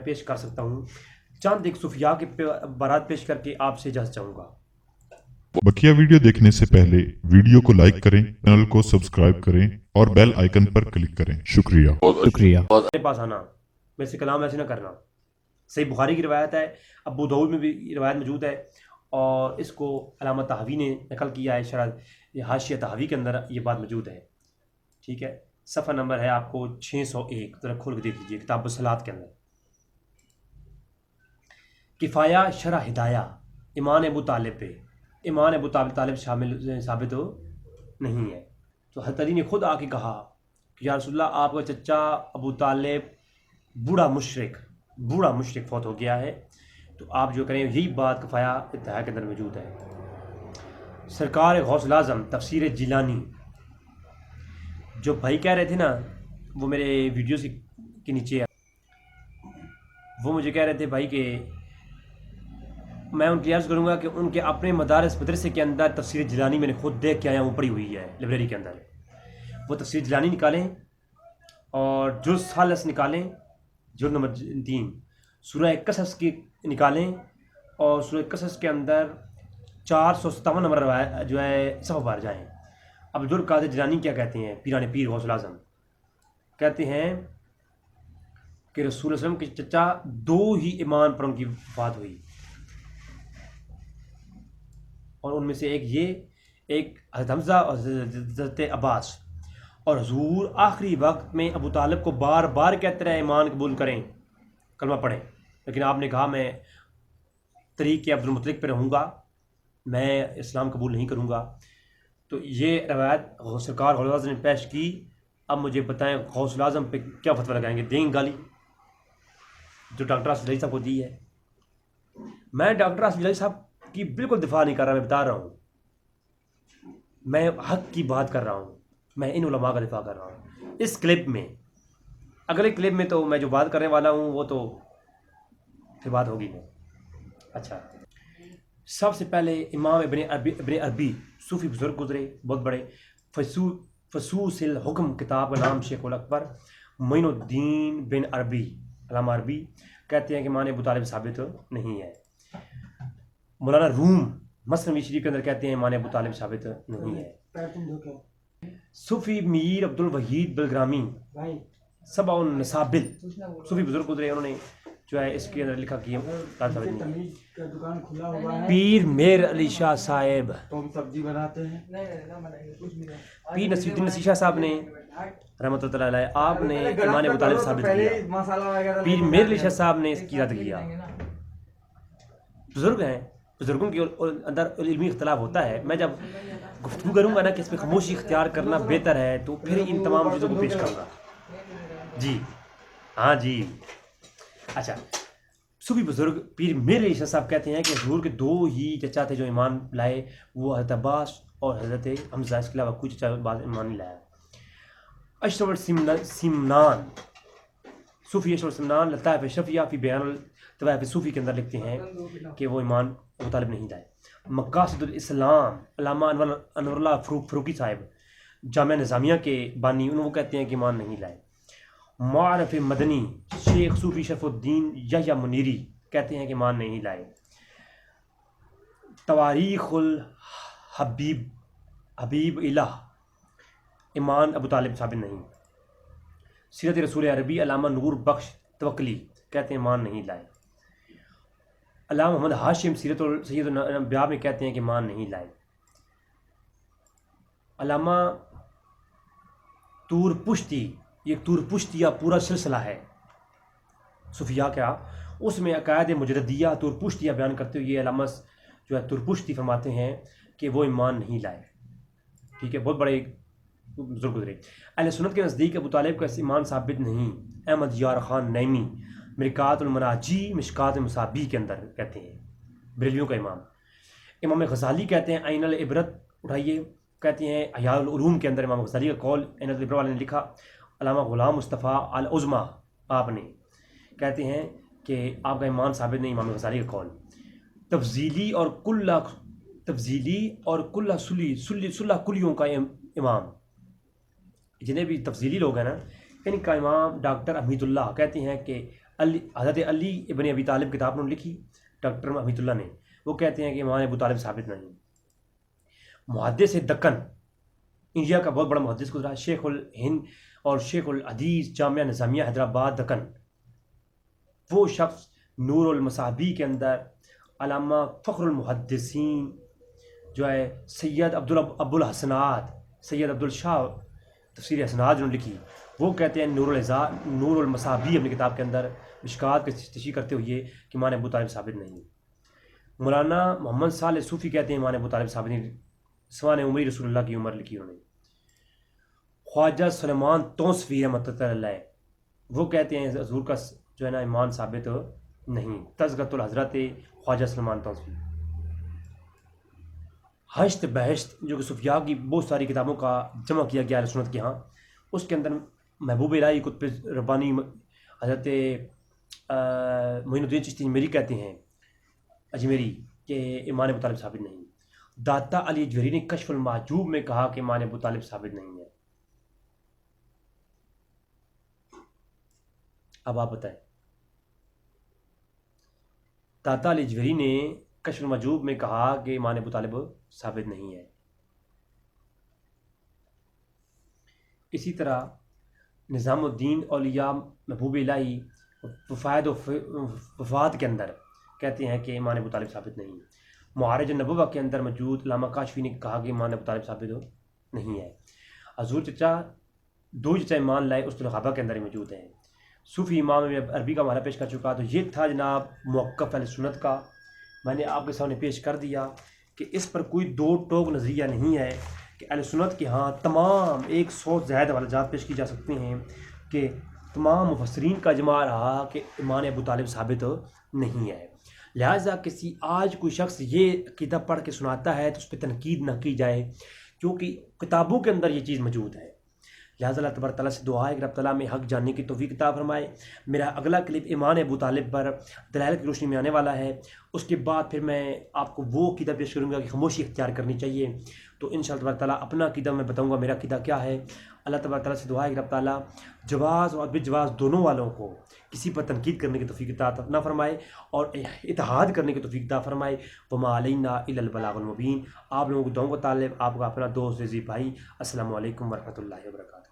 پیش کر سکتا ہوں، چند ایک صوفیاء کے بارات پیش کر کے آپ سے اجازت چاہوں گا۔ بقیہ ویڈیو دیکھنے سے پہلے ویڈیو کو لائک کریں، چینل کو سبسکرائب کریں اور بیل آئیکن پر کلک کریں۔ شکریہ۔ میرے پاس آنا، میرے سے کلام ایسے نہ کرنا۔ صحیح بخاری کی روایت ہے، ابو داؤد میں بھی روایت موجود ہے، اور اس کو علامہ طحاوی نے نقل کیا ہے، شرح حاشیہ طحاوی کے اندر یہ بات موجود ہے۔ ٹھیک ہے، صفحہ نمبر ہے آپ کو 601، ذرا کھول کے دیکھ لیجیے کتاب الصلاۃ کے اندر۔ کفایہ شرح ہدایہ ایمان ابو طالب پہ، ایمان ابو طالب شامل ثابت ہو نہیں ہے۔ تو حضرت علی نے خود آ کے کہا کہ یا رسول اللہ، آپ کا چچا ابو طالب بوڑھا مشرک فوت ہو گیا ہے، تو آپ جو کریں یہی بات کفایہ اتحاد کے اندر موجود ہے۔ سرکار غوث الاعظم تفسیر جیلانی، جو بھائی کہہ رہے تھے نا، وہ میرے ویڈیوز کے نیچے ہے، وہ مجھے کہہ رہے تھے بھائی کہ میں ان کی عرض کروں گا کہ ان کے اپنے مدرسے کے اندر تفسیر جیلانی میں نے خود دیکھ کے آیا ہوں، پڑی ہوئی ہے لائبریری کے اندر۔ وہ تفسیر جیلانی نکالیں اور جز ثالث نکالیں، جز نمبر 3 سورہ قصص کی نکالیں، اور سورہ قصص کے اندر 457 نمبر جو ہے صفحہ پر جائیں۔ عبد القادر جیلانی کیا کہتے ہیں، پیران پیر غوث الاعظم کہتے ہیں کہ رسول اللہ علیہ وسلم کے چچا 2 ہی ایمان پر ان کی وفات ہوئی، اور ان میں سے ایک حضرت حمزہ اور حضرت عباس، اور حضور آخری وقت میں ابو طالب کو بار بار کہتے رہے ایمان قبول کریں، کلمہ پڑھیں، لیکن آپ نے کہا میں طریق عبد المطلق پہ رہوں گا، میں اسلام قبول نہیں کروں گا۔ تو یہ روایت سرکار غوث الاعظم نے پیش کی۔ اب مجھے بتائیں غوث الاعظم پہ کیا فتویٰ لگائیں گے؟ دیں گے گالی جو ڈاکٹر اسد علی صاحب کو دی ہے؟ میں ڈاکٹر اسد علی صاحب کی بالکل دفاع نہیں کر رہا، میں بتا رہا ہوں، میں حق کی بات کر رہا ہوں، میں ان علماء کا دفاع کر رہا ہوں۔ اس کلپ میں، اگلے کلپ میں تو میں جو بات کرنے والا ہوں وہ تو پھر بات ہوگی نہیں۔ اچھا، سب سے پہلے امام ابن عربی صوفی بزرگ گزرے، بہت بڑے، فصوص الحکم کتاب کا نام شیخ الاکبر معین الدین بن عربی، علامہ عربی کہتے ہیں کہ ایمان ابو طالب ثابت نہیں ہے۔ مولانا روم مثنوی شریف کے اندر کہتے ہیں ایمان ابو طالب ثابت نہیں ہے۔ صوفی میر عبد الوحید بلگرامی سبع النسابل صوفی بزرگ گزرے، انہوں نے جو ہے اس کے اندر لکھا کہ ثابت نہیں ہے۔ پیر میر علی شاہ صاحب، پیر نصیر الدین نصیر شاہ صاحب نے رحمۃ اللہ علیہ، آپ نے ایمان ابو طالب ثابت کیا، پیر میر علی شاہ صاحب نے اس کی رد کیا۔ بزرگ ہیں، بزرگوں کے اندر علمی اختلاف ہوتا ہے، میں جب گفتگو کروں گا نا کہ اس پہ خاموشی اختیار کرنا بہتر ہے، تو پھر ان تمام چیزوں کو پیش کروں گا۔ جی ہاں جی، اچھا، صوفی بزرگ پیر میر علی شاہ صاحب کہتے ہیں کہ حضور کے 2 ہی چچا تھے جو ایمان لائے، وہ حضرت عباس اور حضرت حمزہ، اس کے علاوہ کوئی چچا ایمان نہیں لایا۔ اشرف السمنان، صوفی اشرف السمنان لطائف اشرفیہ فی بیان الطوائف صوفی کے اندر لکھتے ہیں کہ وہ ایمان ابو طالب نہیں لائے۔ مقاصد الاسلام، علامہ انور اللہ فروقی صاحب جامعہ نظامیہ کے بانی، انہوں وہ کہتے ہیں کہ ایمان نہیں لائے۔ معارف مدنی شیخ صوفی شرف الدین یحییٰ منیری کہتے ہیں کہ ایمان نہیں لائے۔ تواریخ حبیب الہ، ایمان ابو طالب ثابت نہیں۔ سیرت رسول عربی علامہ نور بخش توکلی کہتے ہیں ایمان نہیں لائے۔ علامہ محمد ہاشم سیرت سید الانبیاء میں کہتے ہیں کہ ایمان نہیں لائے۔ علامہ طور پشتی، یہ طور پشتیہ پورا سلسلہ ہے صوفیاء کا، اس میں عقائد مجردیہ طور پشتیہ بیان کرتے ہوئے یہ علامہ جو ہے طور پشتی فرماتے ہیں کہ وہ ایمان نہیں لائے۔ ٹھیک ہے، بہت بڑے بزرگ گزرے۔ اہل سنت کے نزدیک ابو طالب کا ایمان ثابت نہیں۔ احمد یار خان نعیمی مرکات المناجی مشکات المصابیح کے اندر کہتے ہیں، بریلویوں کا امام۔ امام غزالی کہتے ہیں عین العبرت اٹھائیے، کہتے ہیں احیاء العلوم کے اندر امام غزالی کا قول عین العبرت والے نے لکھا۔ علامہ غلام مصطفیٰ العظمیٰ آپ نے کہتے ہیں کہ آپ کا ایمان ثابت نہیں، امام غزالی کا قول۔ تفضیلی اور کلہ صلح کلیوں کا امام، جتنے بھی تفضیلی لوگ ہیں نا، ان کا امام ڈاکٹر حمید اللہ کہتے ہیں کہ حضرت علی ابن ابی طالب کتاب انہوں نے لکھی ڈاکٹر حمید اللہ نے، وہ کہتے ہیں کہ امام ابو طالب ثابت نہیں۔ محدث دکن انڈیا کا بہت بڑا محدث گزرا، شیخ الہند اور شیخ الحدیث جامعہ نظامیہ حیدرآباد دکن، وہ شخص نور المصابیح کے اندر علامہ فخر المحدثین جو ہے سید ابو الحسنات سید عبدالشاہ تفسیر حسنات جنہوں نے لکھی، وہ کہتے ہیں نور المصابیح اپنی کتاب کے اندر مشکات کی تشریح کرتے ہوئے کہ امام ابو طالب ثابت نہیں۔ مولانا محمد صالح صوفی کہتے ہیں امام ابو طالب ثابت نہیں، سوان عمری رسول اللہ کی عمر لکھی انہوں نے۔ خواجہ سلیمان توسفی رحمۃ اللہ علیہ وہ کہتے ہیں حضور کا جو ہے نا ایمان ثابت نہیں، تذکرۃ الحضرت خواجہ سلیمان توسفی۔ ہشت بہشت جو کہ صوفیاء کی بہت ساری کتابوں کا جمع کیا گیا ہے سنت کے ہاں، اس کے اندر محبوب الہی قطب ربانی حضرت معین الدین چشتی اجمیری کہتے ہیں اجمیری کہ امام ابو طالب ثابت نہیں۔ داتا علی اجویری نے کشف المحجوب میں کہا کہ امام ابو طالب ثابت نہیں ہے۔ اب آپ بتائیں، داتا علی اجویری نے کشف المحجوب میں کہا کہ امام ابو طالب ثابت نہیں ہے۔ اسی طرح نظام الدین اولیاء محبوب الہی وفاد و وفات کے اندر کہتے ہیں کہ امام ابو طالب ثابت نہیں۔ معارج النبوہ کے اندر موجود علامہ کاشفی نے کہا کہ امام ابو طالب ثابت نہیں ہے۔ حضور چچا دو چچا ایمان لائے اس الغابہ کے اندر ہی موجود ہیں۔ صوفی امام عربی کا معنی پیش کر چکا، تو یہ تھا جناب موقف اہل سنت کا، میں نے آپ کے سامنے پیش کر دیا کہ اس پر کوئی دو ٹوک نظریہ نہیں ہے کہ اہل سنت کے ہاں تمام 100 زائد حوالہ جات پیش کی جا سکتے ہیں کہ تمام مفسرین کا اجماع رہا کہ امام ابو طالب ثابت نہیں ہے۔ لہٰذا کسی آج کوئی شخص یہ عقیدہ پڑھ کے سناتا ہے تو اس پہ تنقید نہ کی جائے، کیونکہ کتابوں کے اندر یہ چیز موجود ہے۔ لہٰذا اللہ تبارک تعالیٰ سے دعا ہے کہ رب تعالیٰ میں حق جاننے کی توفیق عطا فرمائے۔ میرا اگلا کلپ امام ابو طالب پر دلائل کی روشنی میں آنے والا ہے، اس کے بعد پھر میں آپ کو وہ عقیدہ پیش کروں گا کہ خاموشی اختیار کرنی چاہیے۔ تو انشاءاللہ تبارک تعالیٰ اپنا عقیدہ میں بتاؤں گا میرا عقیدہ کیا ہے۔ اللہ تبارک تعالیٰ سے دعا ہے کہ رب تعالیٰ جواز اور عدم جواز دونوں والوں کو کسی پر تنقید کرنے کی توفیق عطا نہ فرمائے اور اتحاد کرنے کی توفیق عطا فرمائے۔ وما علینا الا البلاغ المبین۔ آپ لوگوں کو دعاؤں کا طالب، آپ کا اپنا دوست عزیز بھائی، السلام علیکم ورحمۃ اللہ وبرکاتہ۔